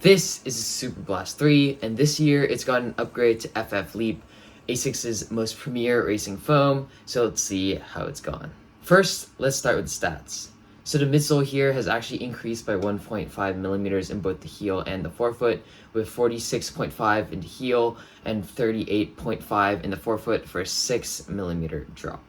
This is a Superblast 3, and this year it's got an upgrade to FF Leap, Asics' most premier racing foam, so let's see how it's gone. First, let's start with the stats. So the midsole here has actually increased by 1.5 millimeters in both the heel and the forefoot, with 46.5 in the heel and 38.5 in the forefoot for a 6 millimeter drop.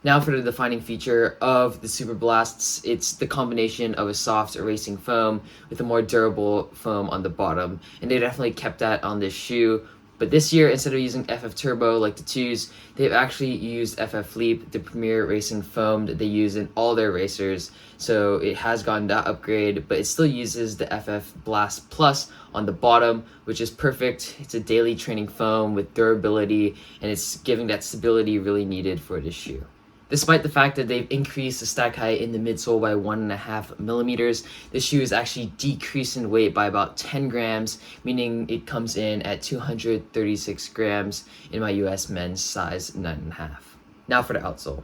Now for the defining feature of the Superblasts, it's the combination of a soft racing foam with a more durable foam on the bottom, and they definitely kept that on this shoe. But this year, instead of using FF Turbo like the 2s, they've actually used FF Leap, the premier racing foam that they use in all their racers. So it has gotten that upgrade, but it still uses the FF Blast Plus on the bottom, which is perfect. It's a daily training foam with durability, and it's giving that stability really needed for this shoe. Despite the fact that they've increased the stack height in the midsole by 1.5 millimeters, this shoe is actually decreased in weight by about 10 grams, meaning it comes in at 236 grams in my US men's size 9.5. Now for the outsole.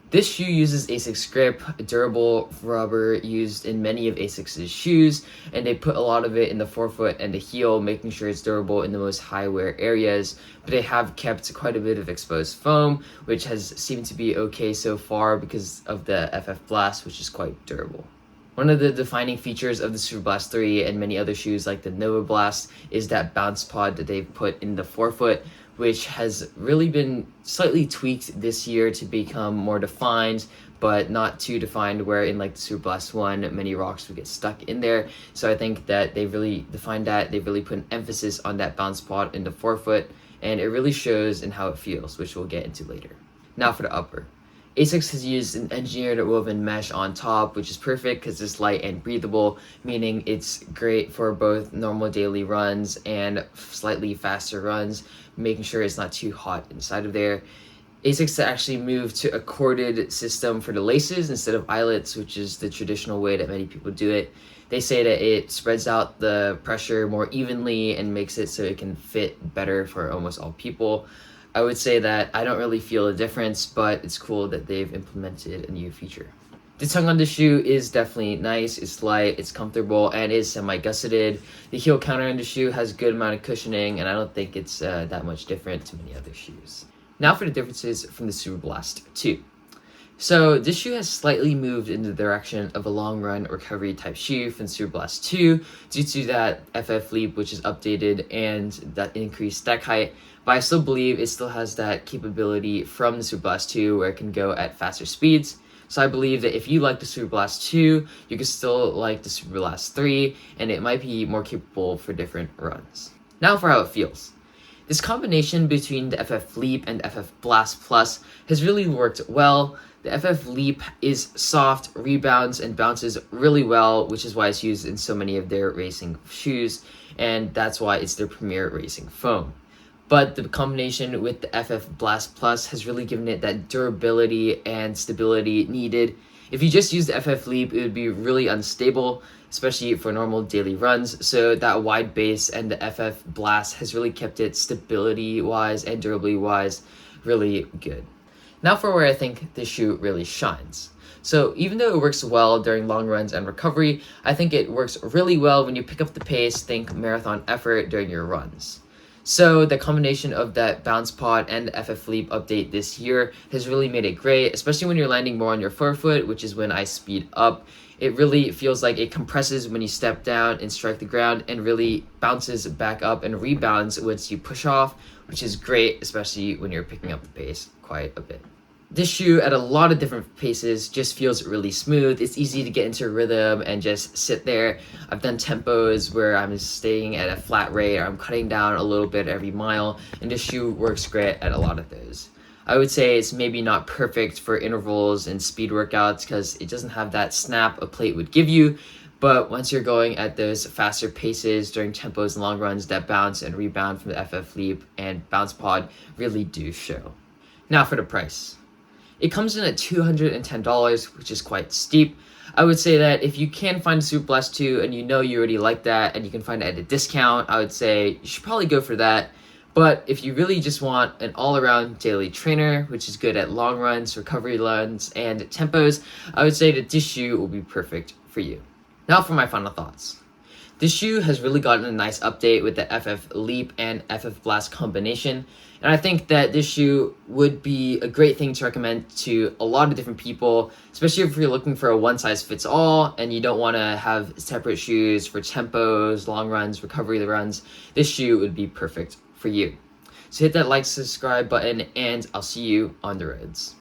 This shoe uses Asics grip, a durable rubber used in many of Asics' shoes, and they put a lot of it in the forefoot and the heel, making sure it's durable in the most high wear areas, but they have kept quite a bit of exposed foam, which has seemed to be okay so far because of the FF Blast, which is quite durable. One of the defining features of the Superblast 3 and many other shoes like the Nova Blast is that bounce pod that they've put in the forefoot, which has really been slightly tweaked this year to become more defined, but not too defined where in like the Superblast 1, many rocks would get stuck in there. So I think that they really defined that. They really put an emphasis on that bounce pod in the forefoot, and it really shows in how it feels, which we'll get into later. Now for the upper. Asics has used an engineered woven mesh on top, which is perfect because it's light and breathable, meaning it's great for both normal daily runs and slightly faster runs, making sure it's not too hot inside of there. Asics actually moved to a corded system for the laces instead of eyelets, which is the traditional way that many people do it. They say that it spreads out the pressure more evenly and makes it so it can fit better for almost all people. I would say that I don't really feel a difference, but it's cool that they've implemented a new feature. The tongue on the shoe is definitely nice, it's light, it's comfortable, and is semi-gusseted. The heel counter on the shoe has a good amount of cushioning, and I don't think it's that much different to many other shoes. Now for the differences from the Superblast 2. So this shoe has slightly moved in the direction of a long run recovery type shoe from Superblast 2 due to that FF Leap, which is updated, and that increased stack height, but I still believe it still has that capability from the Superblast 2 where it can go at faster speeds. So I believe that if you like the Superblast 2, you can still like the Superblast 3, and it might be more capable for different runs. Now for how it feels. This combination between the FF Leap and FF Blast Plus has really worked well. The FF Leap is soft, rebounds, and bounces really well, which is why it's used in so many of their racing shoes, and that's why it's their premier racing foam. But the combination with the FF Blast Plus has really given it that durability and stability needed. If you just use the FF Leap, it would be really unstable, especially for normal daily runs. So that wide base and the FF Blast has really kept it stability-wise and durability-wise really good. Now for where I think this shoe really shines. So even though it works well during long runs and recovery, I think it works really well when you pick up the pace, think marathon effort during your runs. So the combination of that bounce pod and the FF Leap update this year has really made it great, especially when you're landing more on your forefoot, which is when I speed up. It really feels like it compresses when you step down and strike the ground, and really bounces back up and rebounds once you push off, which is great, especially when you're picking up the pace quite a bit. This shoe at a lot of different paces just feels really smooth. It's easy to get into a rhythm and just sit there. I've done tempos where I'm staying at a flat rate or I'm cutting down a little bit every mile, and this shoe works great at a lot of those. I would say it's maybe not perfect for intervals and speed workouts because it doesn't have that snap a plate would give you, but once you're going at those faster paces during tempos and long runs, that bounce and rebound from the FF Leap and bounce pod really do show. Now for the price. It comes in at $210, which is quite steep. I would say that if you can find a Superblast 2 and you know you already like that and you can find it at a discount, I would say you should probably go for that. But if you really just want an all-around daily trainer, which is good at long runs, recovery runs, and tempos, I would say that this shoe will be perfect for you. Now for my final thoughts. This shoe has really gotten a nice update with the FF Leap and FF Blast combination, and I think that this shoe would be a great thing to recommend to a lot of different people, especially if you're looking for a one-size-fits-all and you don't want to have separate shoes for tempos, long runs, recovery runs. This shoe would be perfect for you. So hit that like, subscribe button, and I'll see you on the roads.